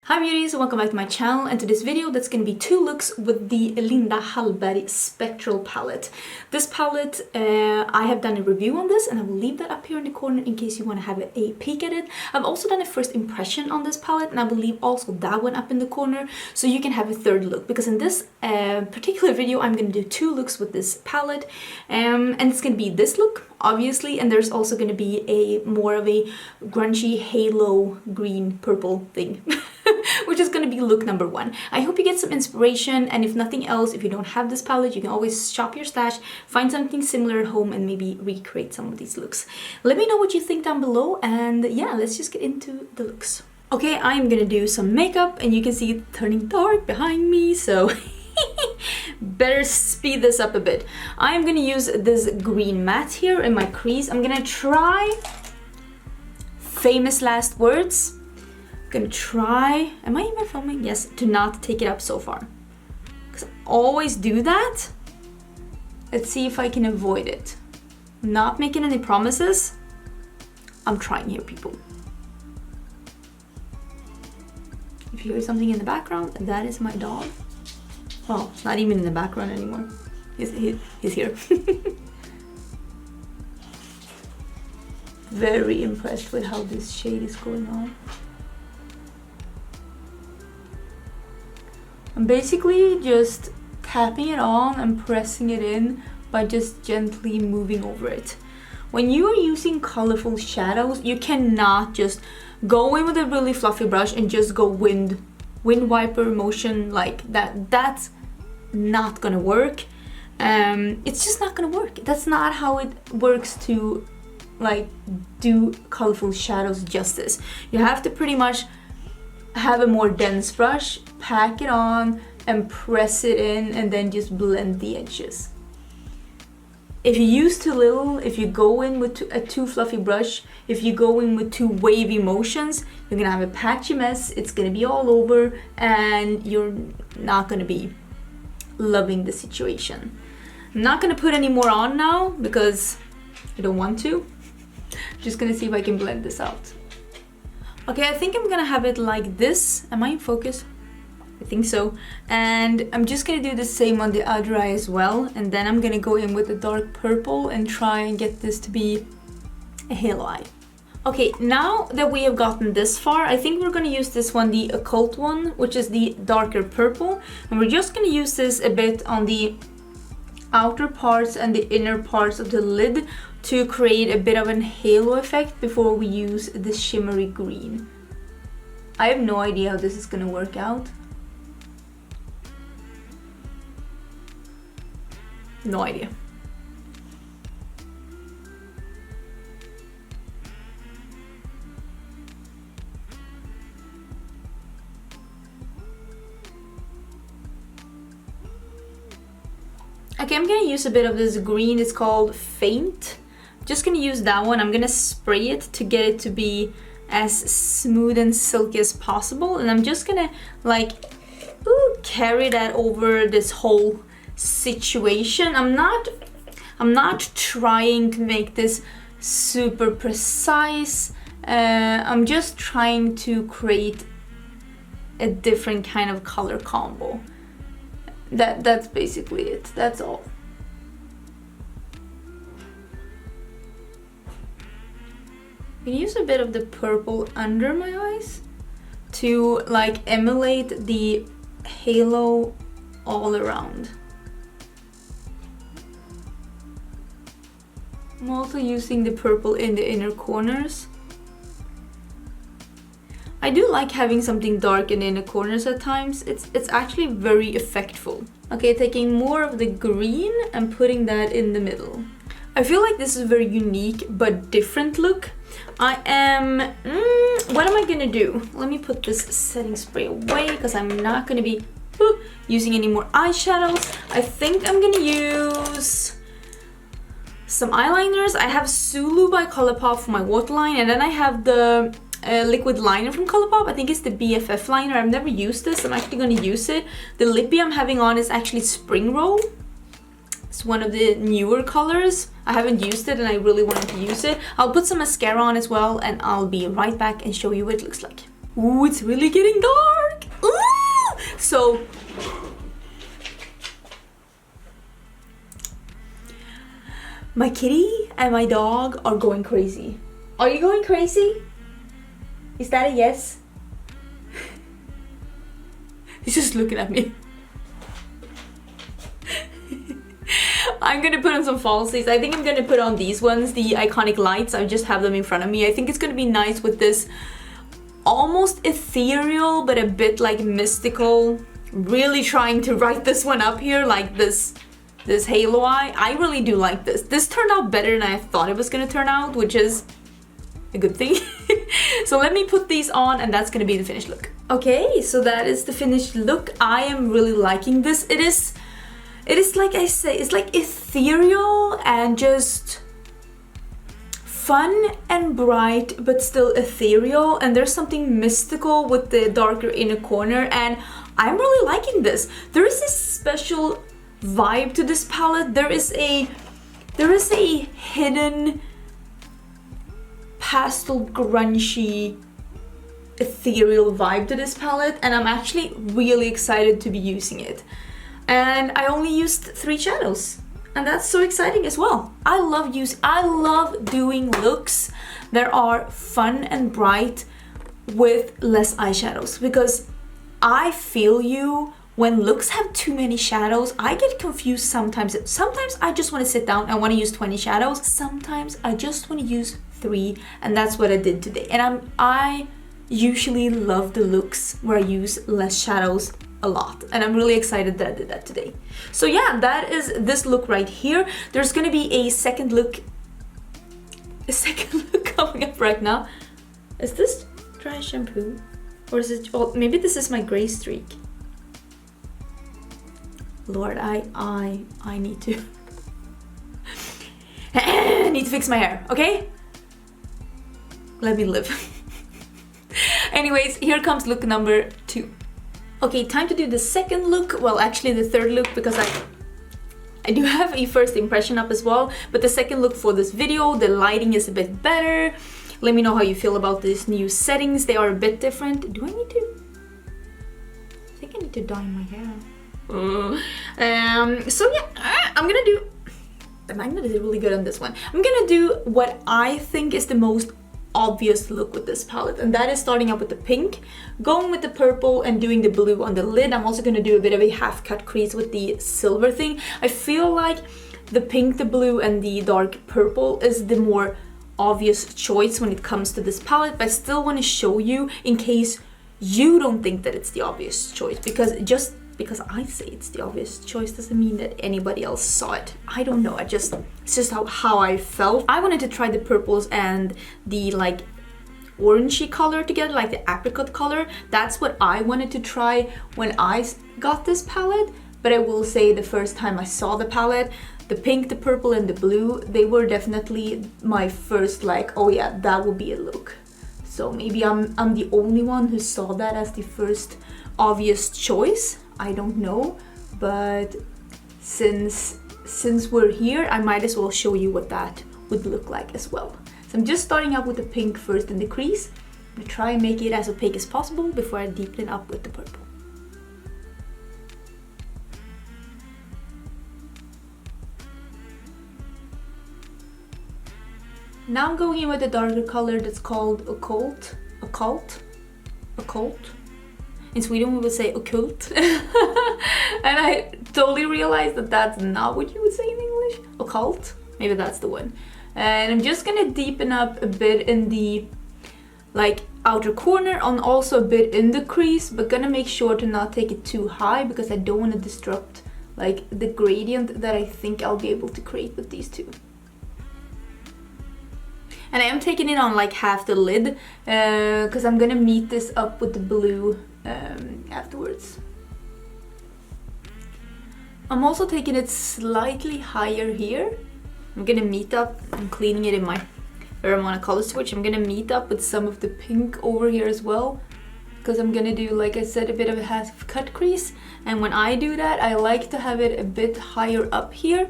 Hi beauties, welcome back to my channel, and to this video that's going to be two looks with the Hallberg Spectral Palette. This palette, I have done a review on this and I will leave that up here in the corner in case you want to have a peek at it. I've also done a first impression on this palette and I will leave also that one up in the corner so you can have a third look, because in this particular video I'm going to do two looks with this palette, and it's going to be this look obviously, and there's also going to be a more of a grungy halo green purple thing. Which is going to be look number one. I hope you get some inspiration, and if nothing else, if you don't have this palette, you can always shop your stash, find something similar at home, and maybe recreate some of these looks. Let me know what you think down below, and yeah, let's just get into the looks. Okay, I'm gonna do some makeup, and you can see it turning dark behind me, so better speed this up a bit. I'm gonna use this green matte here in my crease. I'm gonna try famous last words. Gonna try, am I even filming? Yes, to not take it up so far, because I always do that. Let's see if I can avoid it. I'm not making any promises. I'm trying here, people. If you hear something in the background, that is my dog. Well, not even in the background anymore. He's here. Very impressed with how this shade is going on. I'm basically just tapping it on and pressing it in by just gently moving over it. When you are using colorful shadows, you cannot just go in with a really fluffy brush and just go wind wiper motion like that. That's not gonna work. It's just not gonna work. That's not how it works to like do colorful shadows justice. You have to pretty much have a more dense brush, pack it on and press it in, and then just blend the edges. If you use too little, if you go in with a too fluffy brush, if you go in with too wavy motions, you're gonna have a patchy mess. It's gonna be all over and you're not gonna be loving the situation. I'm not gonna put any more on now because I don't want to. Just gonna see if I can blend this out. Okay, I think I'm gonna have it like this. Am I in focus? I think so. And I'm just gonna do the same on the other eye as well. And then I'm gonna go in with a dark purple and try and get this to be a halo eye. Okay, now that we have gotten this far, I think we're gonna use this one, the occult one, which is the darker purple. And we're just gonna use this a bit on the outer parts and the inner parts of the lid to create a bit of an halo effect before we use the shimmery green. I have no idea how this is gonna work out. No idea. Okay, I'm gonna use a bit of this green. It's called Faint. Just gonna use that one. I'm gonna spray it to get it to be as smooth and silky as possible, and I'm just gonna like carry that over this whole situation. I'm not trying to make this super precise. I'm just trying to create a different kind of color combo. That's basically it. That's all. I'm gonna use a bit of the purple under my eyes to like emulate the halo all around. I'm also using the purple in the inner corners. I do like having something dark in the inner corners at times. It's actually very effectful. Okay, taking more of the green and putting that in the middle. I feel like this is a very unique but different look. What am I gonna do? Let me put this setting spray away because I'm not gonna be using any more eyeshadows. I think I'm gonna use some eyeliners. I have Zulu by Colourpop for my waterline, and then I have the liquid liner from Colourpop. I think it's the BFF liner. I've never used this. I'm actually going to use it. The lippy I'm having on is actually Spring Roll. It's one of the newer colors. I haven't used it and I really wanted to use it. I'll put some mascara on as well, and I'll be right back and show you what it looks like. Ooh, it's really getting dark. Ooh! So my kitty and my dog are going crazy. Are you going crazy? Is that a yes? He's just looking at me. I'm gonna put on some falsies. I think I'm gonna put on these ones, the iconic lights. I just have them in front of me. I think it's gonna be nice with this almost ethereal but a bit like mystical. Really trying to write this one up here, like this halo eye. I really do like this. This turned out better than I thought it was gonna turn out, which is a good thing. So let me put these on and that's gonna be the finished look. Okay, so that is the finished look. I am really liking this. It is like I say, it's like ethereal and just fun and bright, but still ethereal. And there's something mystical with the darker inner corner, and I'm really liking this. There is this special vibe to this palette. There is a hidden pastel grungy ethereal vibe to this palette, and I'm actually really excited to be using it. And I only used 3 shadows, and that's so exciting as well. I love doing looks that are fun and bright with less eyeshadows, because I feel you when looks have too many shadows. I get confused sometimes. Sometimes I just want to sit down, I want to use 20 shadows. Sometimes I just want to use 3, and that's what I did today. And I usually love the looks where I use less shadows a lot, and I'm really excited that I did that today. So yeah, that is this look right here. There's gonna be a second look coming up right now. Is this dry shampoo, or is it, oh, maybe this is my gray streak. Lord, I need to I need to fix my hair, okay? Let me live. Anyways, here comes look number 2. Okay, time to do the second look. Well, actually the third look, because I do have a first impression up as well. But the second look for this video, the lighting is a bit better. Let me know how you feel about these new settings. They are a bit different. Do I need to? I think I need to dye my hair. So yeah, I'm gonna do... The magnet is really good on this one. I'm gonna do what I think is the most obvious look with this palette, and that is starting up with the pink, going with the purple, and doing the blue on the lid. I'm also going to do a bit of a half cut crease with the silver thing. I feel like the pink, the blue, and the dark purple is the more obvious choice when it comes to this palette, but I still want to show you in case you don't think that it's the obvious choice, because just because I say it's the obvious choice doesn't mean that anybody else saw it. I don't know, it's just how I felt. I wanted to try the purples and the like orangey color together, like the apricot color. That's what I wanted to try when I got this palette. But I will say, the first time I saw the palette, the pink, the purple, and the blue, they were definitely my first like, oh yeah, that will be a look. So maybe I'm the only one who saw that as the first obvious choice. I don't know, but since we're here, I might as well show you what that would look like as well. So I'm just starting up with the pink first in the crease. I'm gonna try and make it as opaque as possible before I deepen it up with the purple. Now I'm going in with a darker color that's called Occult. In Sweden we would say occult. And I totally realized that that's not what you would say in English. Occult, maybe that's the one. And I'm just gonna deepen up a bit in the like outer corner, and also a bit in the crease, but gonna make sure to not take it too high, because I don't want to disrupt like the gradient that I think I'll be able to create with these two. And I am taking it on like half the lid, because I'm gonna meet this up with the blue afterwards. I'm also taking it slightly higher here. I'm gonna meet up, I'm cleaning it in my Ramona color switch. I'm gonna meet up with some of the pink over here as well, because I'm gonna do, like I said, a bit of a half cut crease. And when I do that, I like to have it a bit higher up here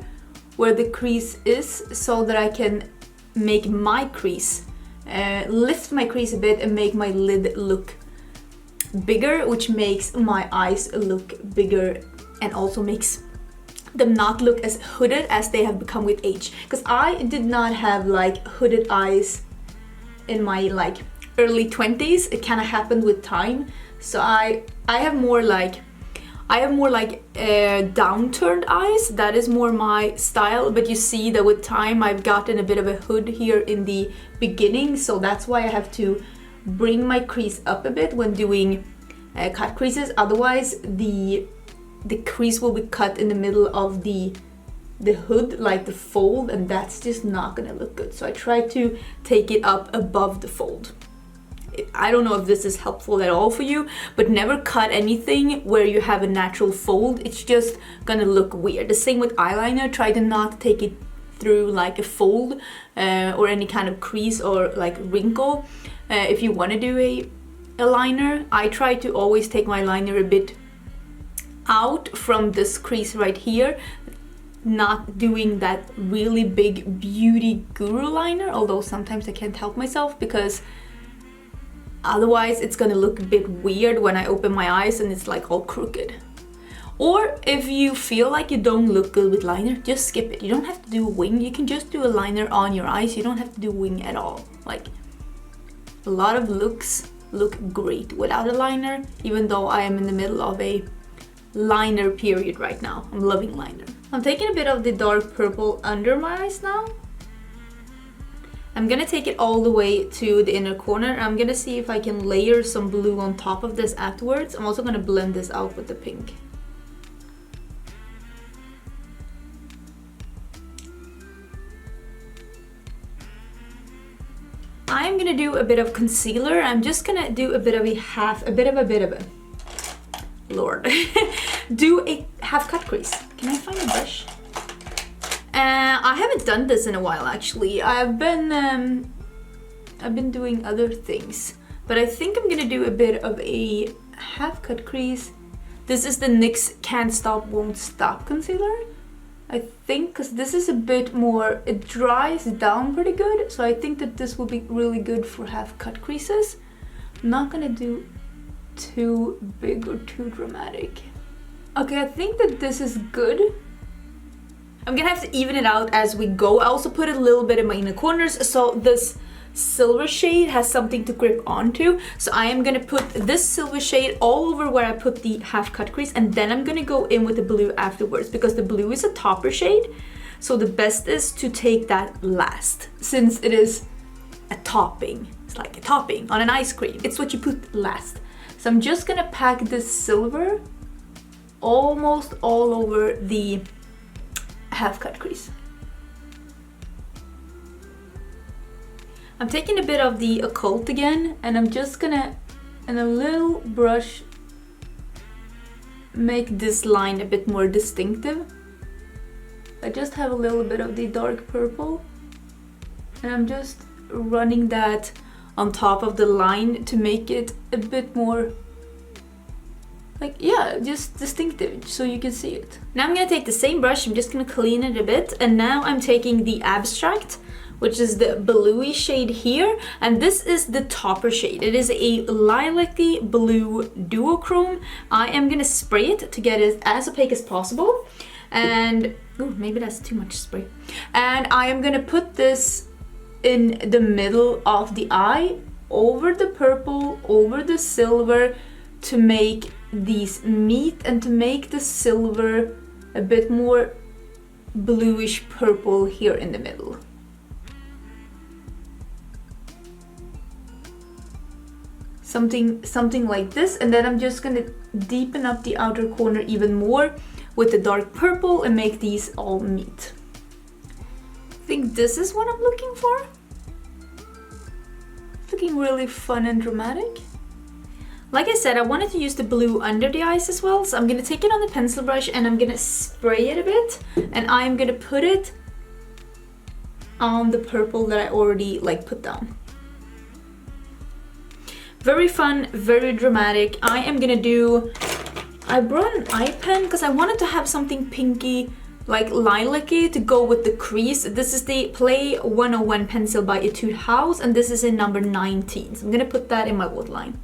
where the crease is, so that I can make my crease, lift my crease a bit and make my lid look bigger, which makes my eyes look bigger and also makes them not look as hooded as they have become with age. Because I did not have like hooded eyes in my like early 20s. It kind of happened with time. So I have more like downturned eyes. That is more my style, but you see that with time I've gotten a bit of a hood here in the beginning, so that's why I have to bring my crease up a bit when doing cut creases. Otherwise the crease will be cut in the middle of the hood, like the fold, and that's just not gonna look good. So I try to take it up above the fold. I don't know if this is helpful at all for you, but never cut anything where you have a natural fold. It's just gonna look weird. The same with eyeliner. Try to not take it through like a fold or any kind of crease or like wrinkle. If you want to do a liner, I try to always take my liner a bit out from this crease right here, not doing that really big beauty guru liner, although sometimes I can't help myself because otherwise it's gonna look a bit weird when I open my eyes and it's like all crooked. Or if you feel like you don't look good with liner, just skip it. You don't have to do a wing, you can just do a liner on your eyes. You don't have to do wing at all. Like, a lot of looks look great without a liner, even though I am in the middle of a liner period right now. I'm loving liner. I'm taking a bit of the dark purple under my eyes now. I'm gonna take it all the way to the inner corner. I'm gonna see if I can layer some blue on top of this afterwards. I'm also gonna blend this out with the pink. I'm gonna do a bit of concealer. I'm just gonna do a bit of a Lord. Do a half cut crease. Can I find a brush? I haven't done this in a while actually. I've been doing other things, but I think I'm gonna do a bit of a half cut crease. This is the NYX Can't Stop Won't Stop concealer, I think, because this is a bit more, it dries down pretty good, so I think that this will be really good for half cut creases. I'm not gonna do too big or too dramatic. Okay, I think that this is good. I'm gonna have to even it out as we go. I also put a little bit in my inner corners, so this silver shade has something to grip onto. So I am gonna put this silver shade all over where I put the half cut crease, and then I'm gonna go in with the blue afterwards, because the blue is a topper shade. So the best is to take that last, since it is a topping. It's like a topping on an ice cream. It's what you put last. So I'm just gonna pack this silver almost all over the half cut crease. I'm taking a bit of the occult again, and I'm just gonna, in a little brush, make this line a bit more distinctive. I just have a little bit of the dark purple, and I'm just running that on top of the line to make it a bit more like, yeah, just distinctive, so you can see it. Now I'm gonna take the same brush, I'm just gonna clean it a bit, and now I'm taking the Abstract, which is the bluey shade here, and this is the topper shade. It is a lilac-y blue duochrome. I am gonna spray it to get it as opaque as possible, and ooh, maybe that's too much spray. And I am gonna put this in the middle of the eye, over the purple, over the silver, to make these meet and to make the silver a bit more bluish purple here in the middle. Something like this, and then I'm just gonna deepen up the outer corner even more with the dark purple and make these all meet. I think this is what I'm looking for. It's looking really fun and dramatic. Like I said, I wanted to use the blue under the eyes as well, so I'm gonna take it on the pencil brush and I'm gonna spray it a bit, and I'm gonna put it on the purple that I already like put down. Very fun, very dramatic. I am gonna do, I brought an eye pen because I wanted to have something pinky, like lilac-y, to go with the crease. This is the Play 101 pencil by Etude House, and this is in number 19. So I'm gonna put that in my waterline.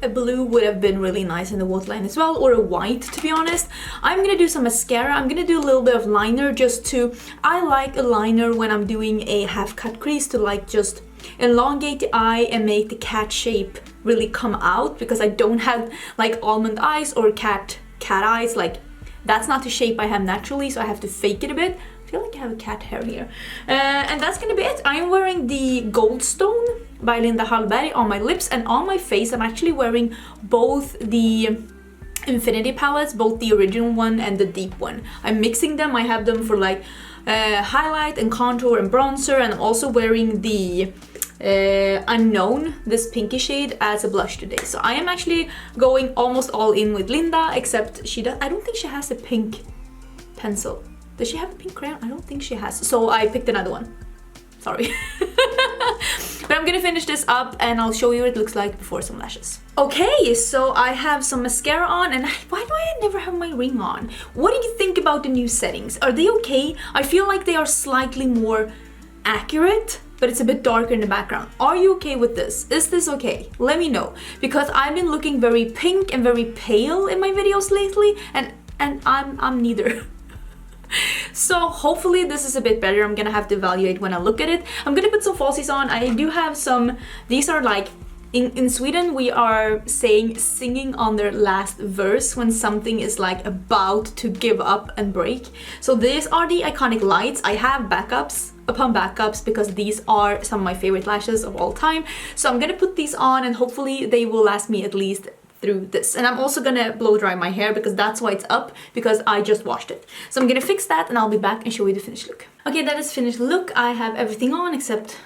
a blue would have been really nice in the waterline as well, or a white, to be honest. I'm gonna do some mascara. I'm gonna do a little bit of liner just to, I like a liner when I'm doing a half cut crease to like just elongate the eye and make the cat shape really come out, because I don't have like almond eyes or cat eyes. Like, that's not the shape I have naturally, so I have to fake it a bit. I feel like I have a cat hair here. And that's gonna be it. I'm wearing the Goldstone by Hallberg on my lips, and on my face I'm actually wearing both the Infinity palettes, both the original one and the deep one. I'm mixing them. I have them for like highlight and contour and bronzer, and I'm also wearing the Unknown, this pinky shade, as a blush today. So I am actually going almost all in with Linda, except I don't think she has a pink pencil. Does she have a pink crayon? I don't think she has. So I picked another one. Sorry. But I'm gonna finish this up and I'll show you what it looks like before some lashes. Okay, so I have some mascara on, and why do I never have my ring on? What do you think about the new settings? Are they okay? I feel like they are slightly more accurate, but it's a bit darker in the background. Are you okay with this? Is this okay? Let me know, because I've been looking very pink and very pale in my videos lately, and I'm neither. So hopefully this is a bit better. I'm gonna have to evaluate when I look at it. I'm gonna put some falsies on. I do have some, these are like, in Sweden we are singing on their last verse when something is like about to give up and break. So these are the iconic lights. I have backups upon backups because these are some of my favorite lashes of all time. So I'm gonna put these on and hopefully they will last me at least through this. And I'm also gonna blow dry my hair because that's why it's up, because I just washed it. So I'm gonna fix that and I'll be back and show you the finished look. Okay, that is finished look. I have everything on except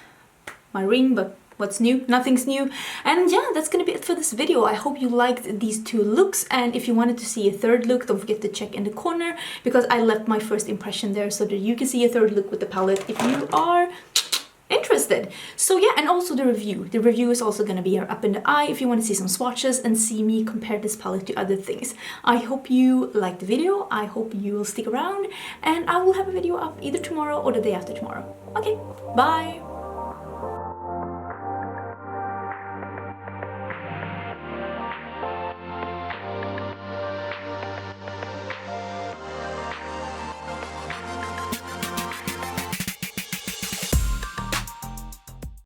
my ring, but what's new? Nothing's new. And yeah, that's gonna be it for this video. I hope you liked these two looks, and if you wanted to see a third look, don't forget to check in the corner, because I left my first impression there so that you can see a third look with the palette if you are interested. So yeah, and also the review. The review is also gonna be here up in the eye if you want to see some swatches and see me compare this palette to other things. I hope you liked the video. I hope you will stick around, and I will have a video up either tomorrow or the day after tomorrow. Okay, bye!